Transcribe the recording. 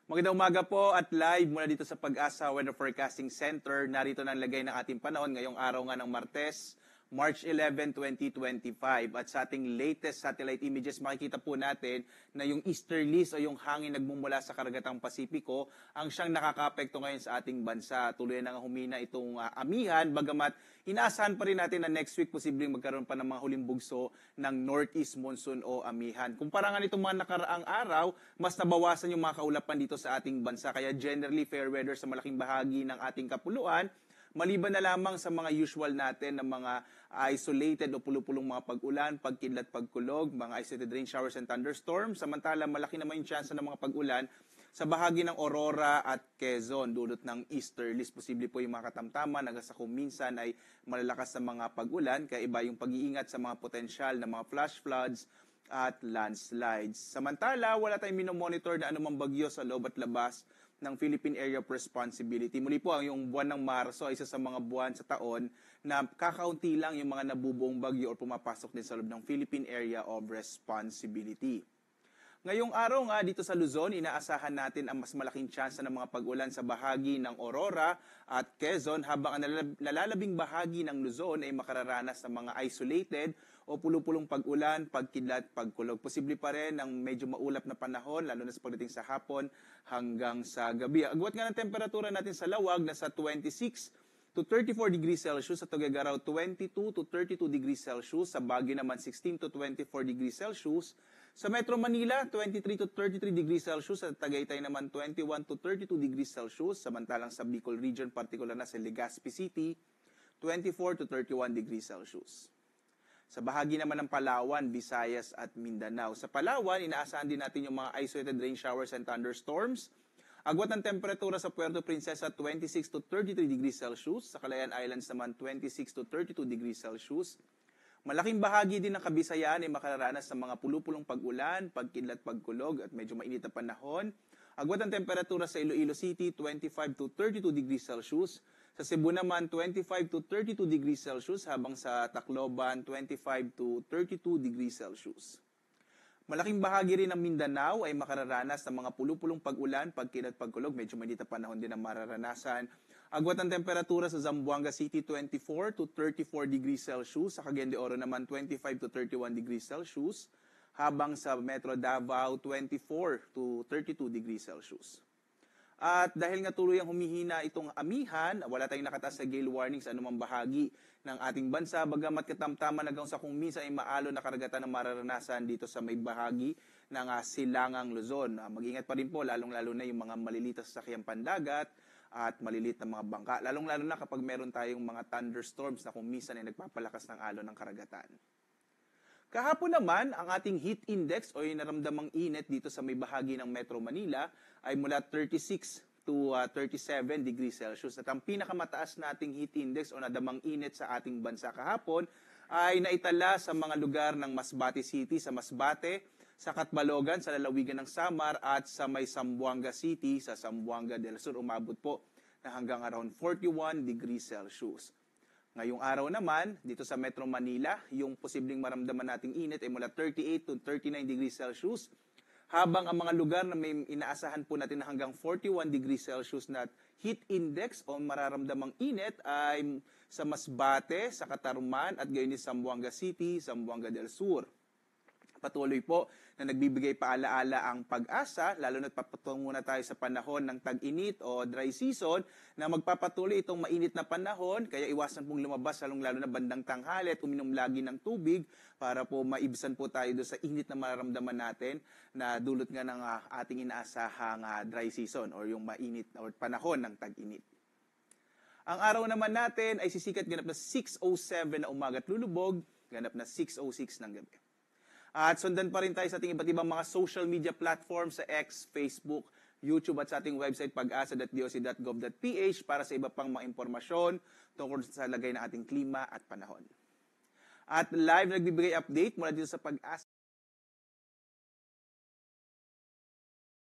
Magandang umaga po at live mula dito sa Pag-asa Weather Forecasting Center. Narito na ang lagay ng ating panahon ngayong araw nga ng Martes, March 11, 2025. At sa ating latest satellite images, makikita po natin na yung easterlies o yung hangin nagmumula sa karagatang Pasipiko ang siyang nakakapekto ngayon sa ating bansa. Tuloy na nga humina itong amihan, bagamat inaasahan pa rin natin na next week posibleng magkaroon pa ng mga huling bugso ng northeast monsoon o amihan. Kumpara nga nitong mga nakaraang araw, mas nabawasan yung mga kaulapan dito sa ating bansa. Kaya generally fair weather sa malaking bahagi ng ating kapuluan, maliban na lamang sa mga usual natin na mga isolated o pulupulong mga pag-ulan, pagkidlat, pagkulog, mga isolated rain showers and thunderstorms. Samantala, malaki naman yung chance ng mga pag-ulan sa bahagi ng Aurora at Quezon, dulot ng easterlies. Posible po yung mga katamtaman, hanggang sa kung minsan ay malalakas na mga pag-ulan, kaya iba yung pag-iingat sa mga potensyal na mga flash floods at landslides. Samantala, wala tayong minomonitor na anumang bagyo sa loob at labas ng Philippine Area of Responsibility. Muli po, yung buwan ng Marso ay isa sa mga buwan sa taon na kakaunti lang yung mga nabubuong bagyo o pumapasok din sa loob ng Philippine Area of Responsibility. Ngayong araw nga dito sa Luzon, inaasahan natin ang mas malaking tsansa ng mga pag-ulan sa bahagi ng Aurora at Quezon, habang ang nalalabing bahagi ng Luzon ay makararanas ng mga isolated o pulupulong pag-ulan, pagkidlat, pagkulog. Posible pa rin ang medyo maulap na panahon, lalo na sa pagdating sa hapon hanggang sa gabi. Agwat nga ng temperatura natin sa Lawag na sa 26 to 34 degrees Celsius, sa Tuguegarao 22 to 32 degrees Celsius, sa Baguio naman 16 to 24 degrees Celsius, sa Metro Manila 23 to 33 degrees Celsius, sa Tagaytay naman 21 to 32 degrees Celsius, samantalang sa Bicol Region, particular na sa Legazpi City, 24 to 31 degrees Celsius. Sa bahagi naman ng Palawan, Visayas at Mindanao. Sa Palawan, inaasahan din natin yung mga isolated rain showers and thunderstorms. Agwat ng temperatura sa Puerto Princesa 26 to 33 degrees Celsius, sa Calayan Islands naman 26 to 32 degrees Celsius. Malaking bahagi din ng Kabisayaan ay makararanas sa mga pulupulong pag-ulan, pagkidlat, pagkulog at medyo mainit na panahon. Agwat ng temperatura sa Iloilo City 25 to 32 degrees Celsius. Sa Cebu naman 25 to 32 degrees Celsius, habang sa Tacloban 25 to 32 degrees Celsius. Malaking bahagi rin ng Mindanao ay makararanas ng mga pulupulong pag-ulan, pagkidlat, pagkulog, medyo mainit na panahon din ang mararanasan. Agwat ng temperatura sa Zamboanga City 24 to 34 degrees Celsius, sa Cagayan de Oro naman 25 to 31 degrees Celsius, habang sa Metro Davao 24 to 32 degrees Celsius. At dahil nga tuloy ang humihina itong amihan, wala tayong nakataas sa gale warning sa anumang bahagi ng ating bansa, bagamat katamtaman hanggang sa kung minsan ay maalon na karagatan ng mararanasan dito sa may bahagi ng Silangang Luzon. Mag-ingat pa rin po, lalong-lalo na yung mga maliliit na sasakyang pandagat at maliliit na mga bangka. Lalong-lalo na kapag meron tayong mga thunderstorms na kung minsan ay nagpapalakas ng alon ng karagatan. Kahapon naman, ang ating heat index o yung naramdamang init dito sa may bahagi ng Metro Manila ay mula 36 to 37 degrees Celsius. At ang pinakamataas nating heat index o nadamang init sa ating bansa kahapon ay naitala sa mga lugar ng Masbate City, sa Masbate, sa Catbalogan, sa lalawigan ng Samar at sa may Zamboanga City, sa Zamboanga del Sur. Umabot po na hanggang around 41 degrees Celsius. Ngayong araw naman, dito sa Metro Manila, yung posibleng maramdaman nating init ay mula 38 to 39 degrees Celsius, habang ang mga lugar na may inaasahan po natin na hanggang 41 degrees Celsius na heat index o mararamdamang init ay sa Masbate, sa Catarman at gayon din sa Zamboanga City, Zamboanga del Sur. Patuloy po na nagbibigay paalaala ang Pag-asa, lalo na't papatungo muna tayo sa panahon ng tag-init o dry season na magpapatuloy itong mainit na panahon, kaya iwasan pong lumabas lalong-lalo na bandang tanghali at uminom lagi ng tubig para po maibsan po tayo doon sa init na mararamdaman natin na dulot nga ng ating inaasahang dry season or yung mainit or panahon ng tag-init. Ang araw naman natin ay sisikat ganap na 6:07 na umaga at lulubog, ganap na 6:06 ng gabi. At sundan pa rin tayo sa ating iba't ibang mga social media platforms sa X, Facebook, YouTube at sa ating website pag-asa.doc.gov.ph para sa iba pang mga impormasyon tungkol sa lagay ng ating klima at panahon. At live nagbibigay update mula dito sa Pag-asa.